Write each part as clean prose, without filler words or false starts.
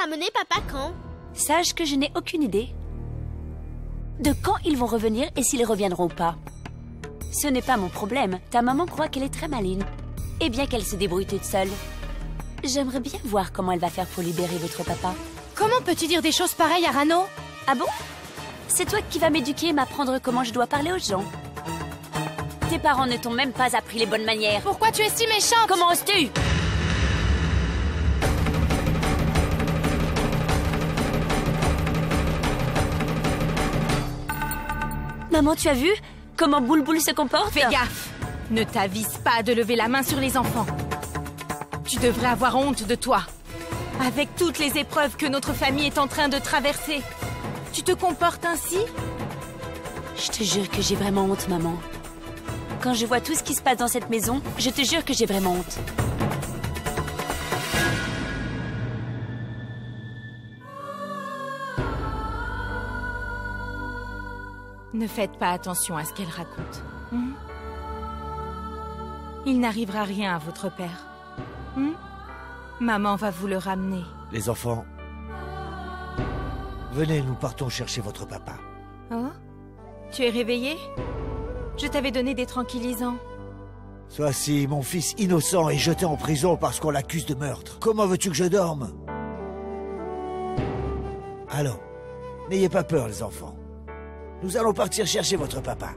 ramener papa quand? Sache que je n'ai aucune idée de quand ils vont revenir et s'ils reviendront ou pas. Ce n'est pas mon problème. Ta maman croit qu'elle est très maligne. Et bien qu'elle se débrouille toute seule. J'aimerais bien voir comment elle va faire pour libérer votre papa. Comment peux-tu dire des choses pareilles, Arano? Ah bon? C'est toi qui vas m'éduquer et m'apprendre comment je dois parler aux gens. Tes parents ne t'ont même pas appris les bonnes manières. Pourquoi tu es si méchante? Comment oses-tu? Maman, tu as vu comment Boule-Boule se comporte? Fais gaffe! Ne t'avise pas de lever la main sur les enfants. Tu devrais avoir honte de toi. Avec toutes les épreuves que notre famille est en train de traverser, tu te comportes ainsi? Je te jure que j'ai vraiment honte, maman. Quand je vois tout ce qui se passe dans cette maison, je te jure que j'ai vraiment honte. Ne faites pas attention à ce qu'elle raconte. Il n'arrivera rien à votre père. Maman va vous le ramener. Les enfants, venez, nous partons chercher votre papa. Oh? Tu es réveillé? Je t'avais donné des tranquillisants. Sois-ci, mon fils innocent est jeté en prison parce qu'on l'accuse de meurtre. Comment veux-tu que je dorme? Allons, n'ayez pas peur, les enfants. Nous allons partir chercher votre papa.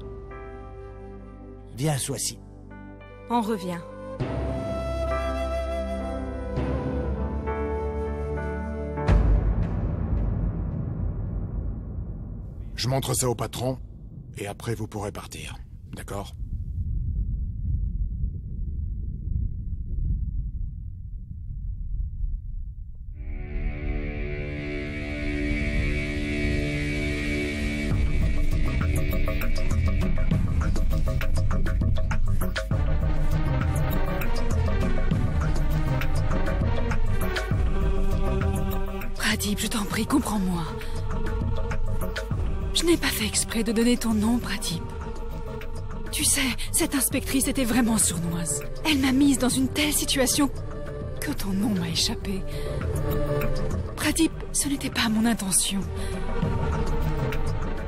Viens, sois-ci. On revient. Je montre ça au patron, et après vous pourrez partir. D'accord? Pradip, je t'en prie, comprends-moi. Je n'ai pas fait exprès de donner ton nom, Pradip. Tu sais, cette inspectrice était vraiment sournoise. Elle m'a mise dans une telle situation que ton nom m'a échappé. Pradip, ce n'était pas mon intention.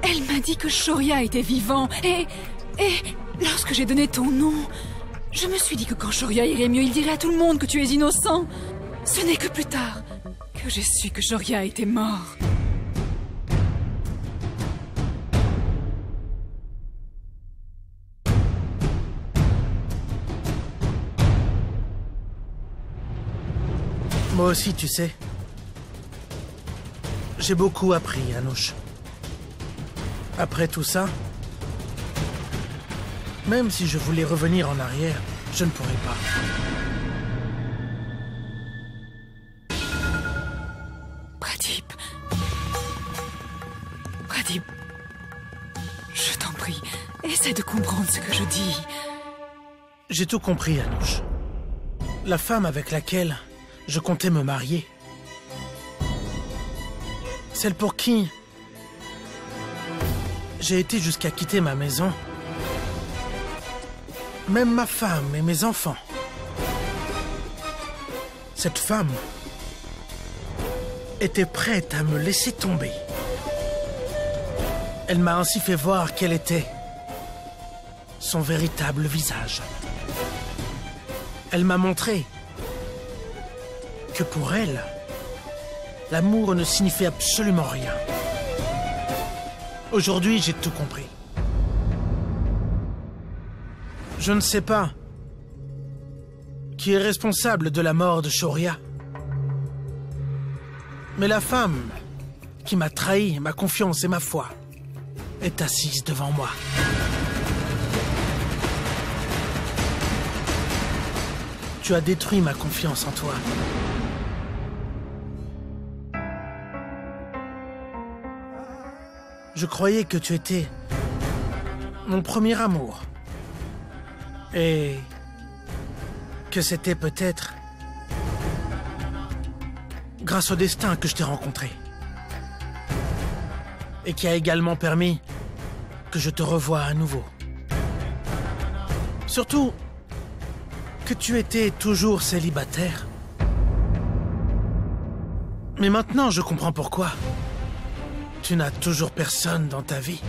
Elle m'a dit que Shoria était vivant et lorsque j'ai donné ton nom, je me suis dit que quand Shoria irait mieux, il dirait à tout le monde que tu es innocent. Ce n'est que plus tard que j'ai su que Shoria était mort. Moi aussi, tu sais. J'ai beaucoup appris, Anouche. Après tout ça, même si je voulais revenir en arrière, je ne pourrais pas. Pradip. Pradip. Je t'en prie, essaie de comprendre ce que je dis. J'ai tout compris, Anouche. La femme avec laquelle je comptais me marier, celle pour qui j'ai été jusqu'à quitter ma maison, même ma femme et mes enfants. Cette femme était prête à me laisser tomber. Elle m'a ainsi fait voir quel était son véritable visage. Elle m'a montré que pour elle, l'amour ne signifiait absolument rien. Aujourd'hui, j'ai tout compris. Je ne sais pas qui est responsable de la mort de Shoria. Mais la femme qui m'a trahi ma confiance et ma foi est assise devant moi. Tu as détruit ma confiance en toi. Je croyais que tu étais mon premier amour. Et que c'était peut-être grâce au destin que je t'ai rencontré. Et qui a également permis que je te revoie à nouveau. Surtout que tu étais toujours célibataire. Mais maintenant, je comprends pourquoi. Tu n'as toujours personne dans ta vie.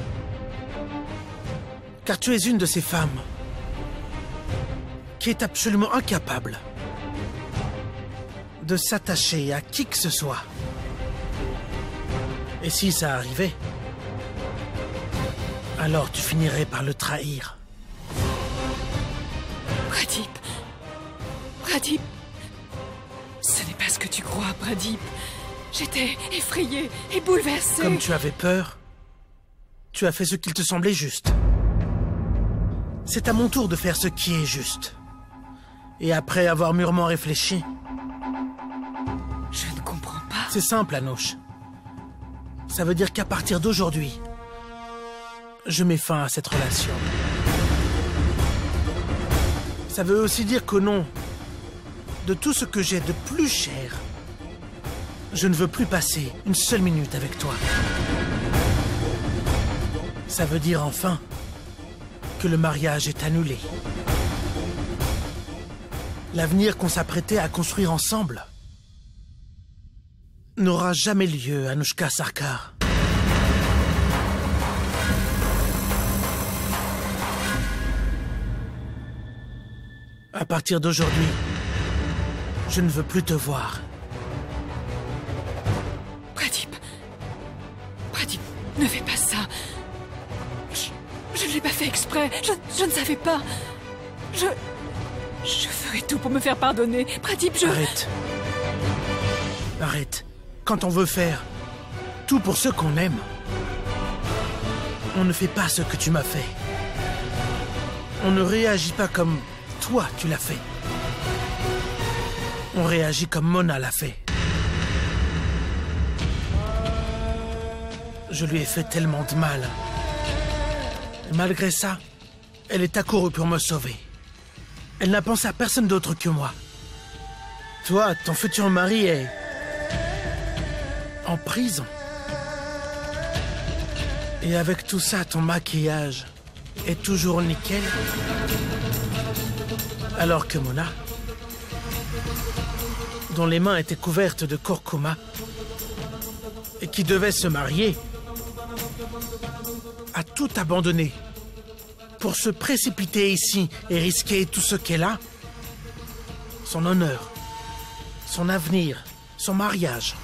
Car tu es une de ces femmes qui est absolument incapable de s'attacher à qui que ce soit. Et si ça arrivait, alors tu finirais par le trahir. Pradip. Pradip. Ce n'est pas ce que tu crois, Pradip. J'étais effrayée et bouleversée. Comme tu avais peur, tu as fait ce qu'il te semblait juste. C'est à mon tour de faire ce qui est juste. Et après avoir mûrement réfléchi... Je ne comprends pas. C'est simple, Anouche. Ça veut dire qu'à partir d'aujourd'hui, je mets fin à cette relation. Ça veut aussi dire qu'au nom de tout ce que j'ai de plus cher, je ne veux plus passer une seule minute avec toi. Ça veut dire enfin que le mariage est annulé. L'avenir qu'on s'apprêtait à construire ensemble n'aura jamais lieu, Anushka Sarkar. À partir d'aujourd'hui, je ne veux plus te voir. Pradip. Pradip, ne fais pas ça. Je ne l'ai pas fait exprès. Je ne savais pas. Je ferai tout pour me faire pardonner. Pradip, Arrête. Arrête. Quand on veut faire tout pour ceux qu'on aime, on ne fait pas ce que tu m'as fait. On ne réagit pas comme toi tu l'as fait. On réagit comme Mona l'a fait. Je lui ai fait tellement de mal. Et malgré ça, elle est accourue pour me sauver. Elle n'a pensé à personne d'autre que moi. Toi, ton futur mari est... en prison. Et avec tout ça, ton maquillage est toujours nickel. Alors que Mona, dont les mains étaient couvertes de curcuma, et qui devait se marier, a tout abandonné pour se précipiter ici et risquer tout ce qu'elle a. Son honneur, son avenir, son mariage.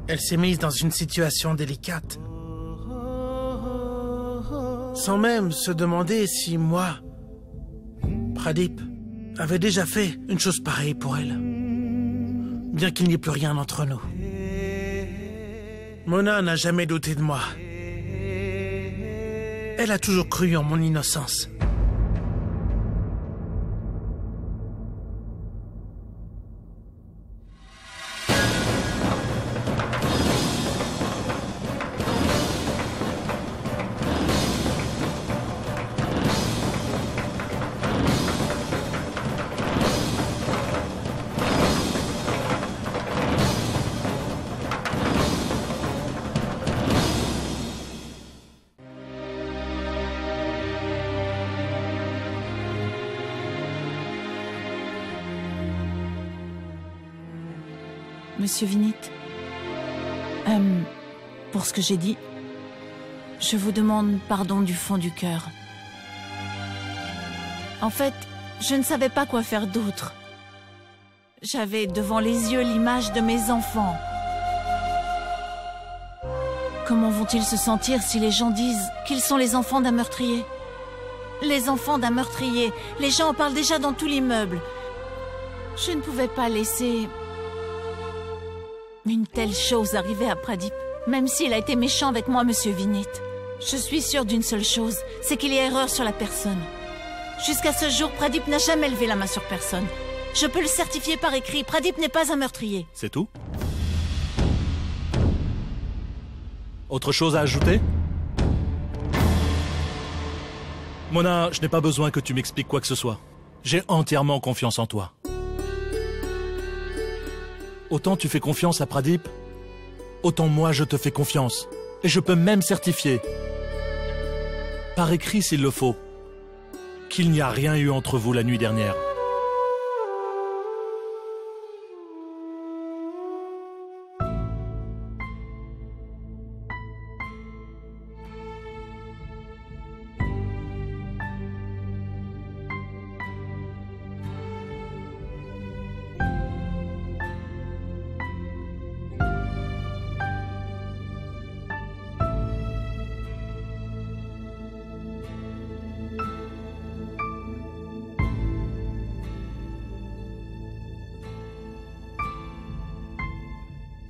Elle s'est mise dans une situation délicate, sans même se demander si moi, Pradip, avait déjà fait une chose pareille pour elle, bien qu'il n'y ait plus rien entre nous. Mona n'a jamais douté de moi. Elle a toujours cru en mon innocence. Monsieur Vinit, pour ce que j'ai dit, je vous demande pardon du fond du cœur. En fait, je ne savais pas quoi faire d'autre. J'avais devant les yeux l'image de mes enfants. Comment vont-ils se sentir si les gens disent qu'ils sont les enfants d'un meurtrier? Les enfants d'un meurtrier, les gens en parlent déjà dans tout l'immeuble. Je ne pouvais pas laisser une telle chose arriver à Pradip, même s'il a été méchant avec moi, Monsieur Vinit. Je suis sûre d'une seule chose, c'est qu'il y a erreur sur la personne. Jusqu'à ce jour, Pradip n'a jamais levé la main sur personne. Je peux le certifier par écrit, Pradip n'est pas un meurtrier. C'est tout? Autre chose à ajouter? Mona, je n'ai pas besoin que tu m'expliques quoi que ce soit. J'ai entièrement confiance en toi. Autant tu fais confiance à Pradip, autant moi je te fais confiance. Et je peux même certifier, par écrit s'il le faut, qu'il n'y a rien eu entre vous la nuit dernière.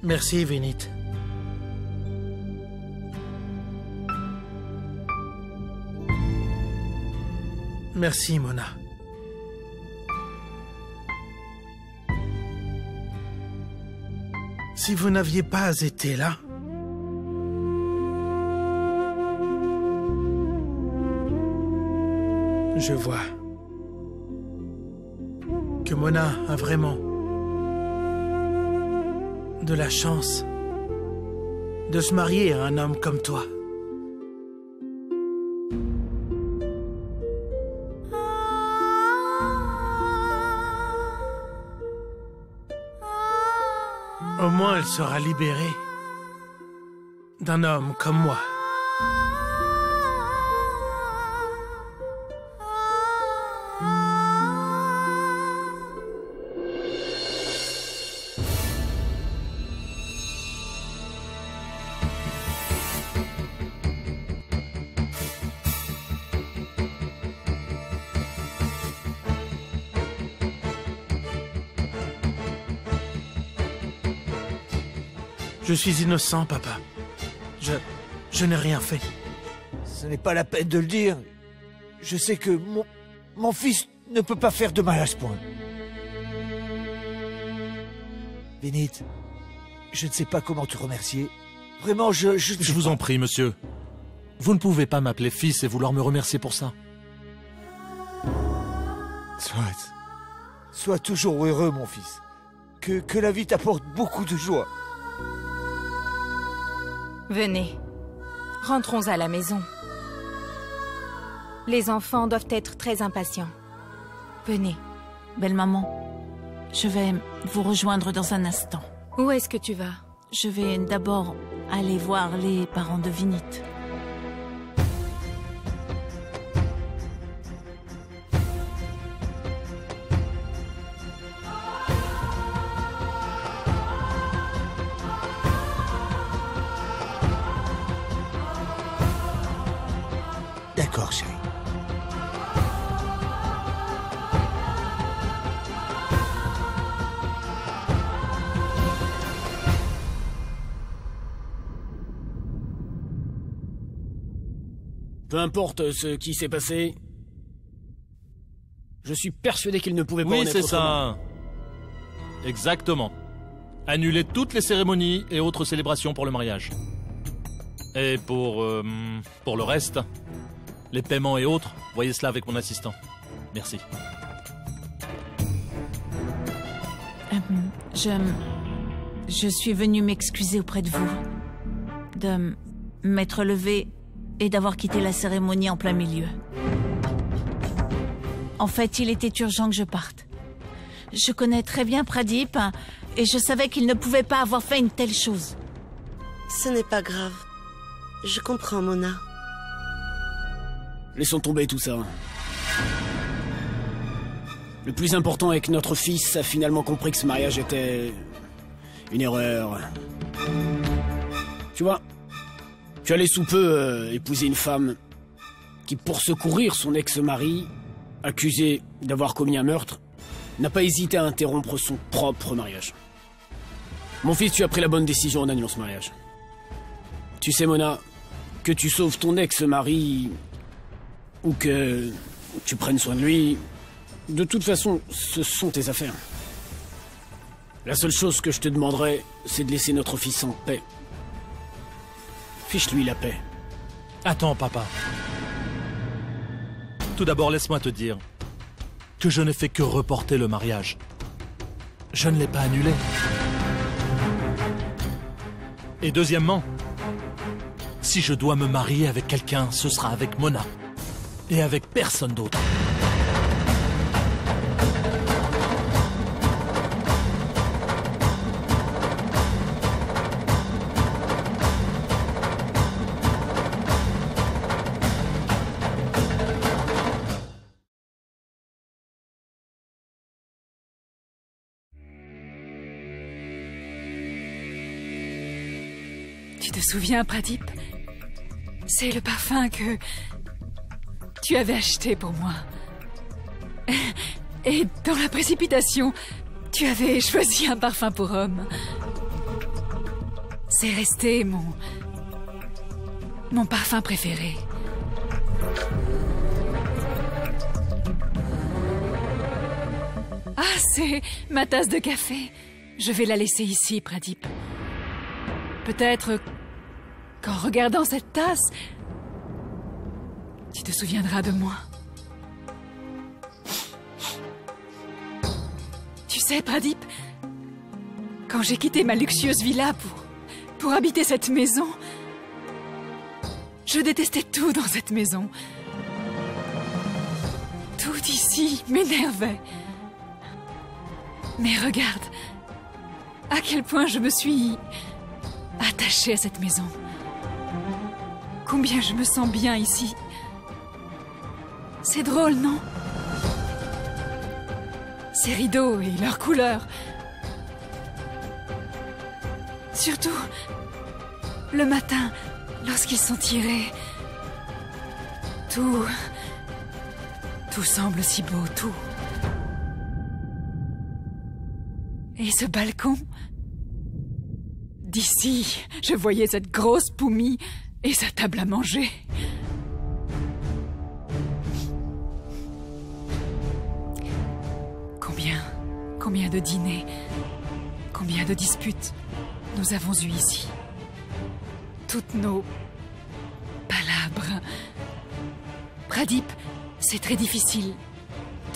Merci, Vinit. Merci, Mona. Si vous n'aviez pas été là... Je vois que Mona a vraiment de la chance de se marier à un homme comme toi. Au moins, elle sera libérée d'un homme comme moi. Je suis innocent, papa. Je n'ai rien fait. Ce n'est pas la peine de le dire. Je sais que mon fils ne peut pas faire de mal à ce point. Vinit, je ne sais pas comment te remercier. Vraiment, je vous en prie, monsieur. Vous ne pouvez pas m'appeler fils et vouloir me remercier pour ça. Sois toujours heureux, mon fils. Que la vie t'apporte beaucoup de joie. Venez, rentrons à la maison. Les enfants doivent être très impatients. Venez. Belle-maman, je vais vous rejoindre dans un instant. Où est-ce que tu vas? Je vais d'abord aller voir les parents de Vinit. D'accord, chérie. Peu importe ce qui s'est passé, je suis persuadé qu'il ne pouvait pas en Oui, être c'est autrement. ça. Exactement. Annuler toutes les cérémonies et autres célébrations pour le mariage. Et pour le reste, les paiements et autres, voyez cela avec mon assistant. Merci. Je suis venue m'excuser auprès de vous. De m'être levée et d'avoir quitté la cérémonie en plein milieu. En fait, il était urgent que je parte. Je connais très bien Pradip et je savais qu'il ne pouvait pas avoir fait une telle chose. Ce n'est pas grave. Je comprends, Mona. Laissons tomber tout ça. Le plus important est que notre fils a finalement compris que ce mariage était une erreur. Tu vois, tu allais sous peu épouser une femme qui, pour secourir son ex-mari, accusé d'avoir commis un meurtre, n'a pas hésité à interrompre son propre mariage. Mon fils, tu as pris la bonne décision en annulant ce mariage. Tu sais, Mona, que tu sauves ton ex-mari ou que tu prennes soin de lui, de toute façon, ce sont tes affaires. La seule chose que je te demanderai, c'est de laisser notre fils en paix. Fiche-lui la paix. Attends, papa. Tout d'abord, laisse-moi te dire que je n'ai fait que reporter le mariage. Je ne l'ai pas annulé. Et deuxièmement, si je dois me marier avec quelqu'un, ce sera avec Mona. Et avec personne d'autre. Tu te souviens, Pradip? C'est le parfum que tu avais acheté pour moi. Et dans la précipitation, tu avais choisi un parfum pour homme. C'est resté mon parfum préféré. Ah, c'est ma tasse de café. Je vais la laisser ici, Pradip. Peut-être qu'en regardant cette tasse, tu te souviendras de moi. Tu sais, Pradip, quand j'ai quitté ma luxueuse villa pour habiter cette maison, je détestais tout dans cette maison. Tout ici m'énervait. Mais regarde, à quel point je me suis attachée à cette maison. Combien je me sens bien ici. C'est drôle, non? Ces rideaux et leurs couleurs. Surtout, le matin, lorsqu'ils sont tirés. Tout semble si beau, tout. Et ce balcon? D'ici, je voyais cette grosse poumie et sa table à manger. Combien de dîners, combien de disputes nous avons eues ici. Toutes nos palabres. Pradip, c'est très difficile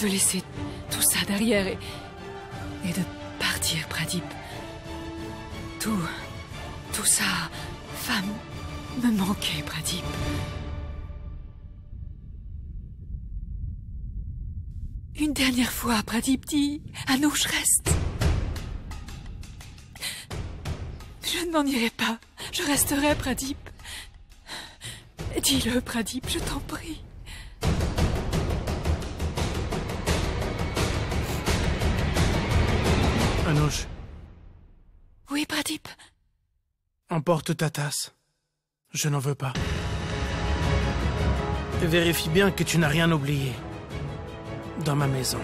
de laisser tout ça derrière et de partir, Pradip. Tout ça, femme, me manquait, Pradip. Une dernière fois, Pradip, dis, Anouche, reste. Je ne m'en irai pas. Je resterai, Pradip. Dis-le, Pradip, je t'en prie. Anouche. Oui, Pradip. Emporte ta tasse. Je n'en veux pas. Et vérifie bien que tu n'as rien oublié. Dans ma maison.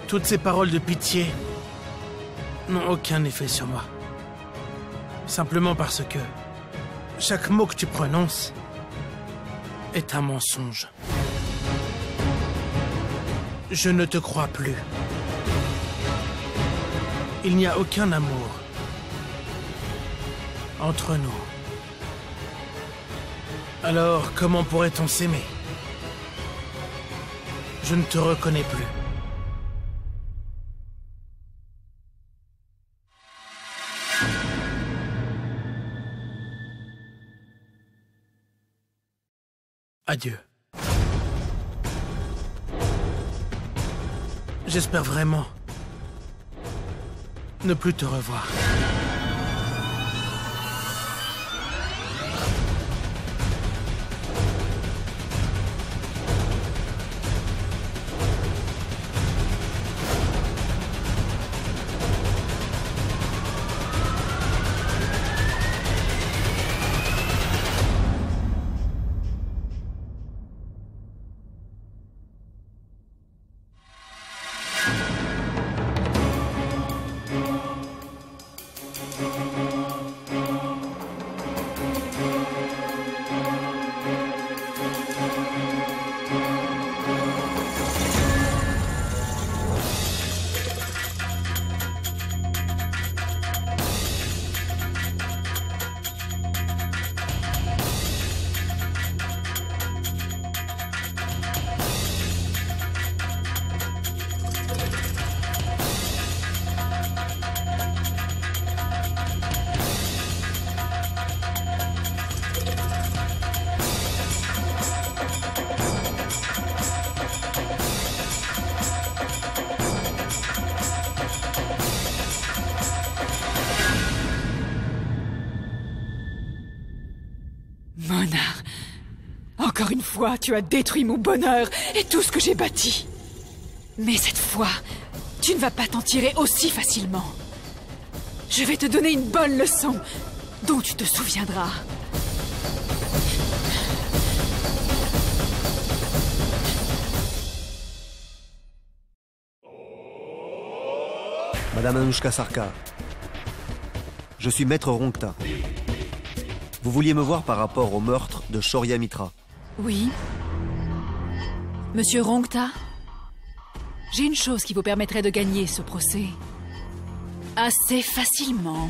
Toutes ces paroles de pitié n'ont aucun effet sur moi. Simplement parce que chaque mot que tu prononces est un mensonge. Je ne te crois plus. Il n'y a aucun amour entre nous. Alors, comment pourrait-on s'aimer? Je ne te reconnais plus. Adieu. J'espère vraiment ne plus te revoir. Monar, encore une fois, tu as détruit mon bonheur et tout ce que j'ai bâti. Mais cette fois, tu ne vas pas t'en tirer aussi facilement. Je vais te donner une bonne leçon dont tu te souviendras. Madame Anouchka Sarkar, Je suis Maître Rongta. Vous vouliez me voir par rapport au meurtre de Shoria Mitra. Oui. Monsieur Rongta, j'ai une chose qui vous permettrait de gagner ce procès. Assez facilement.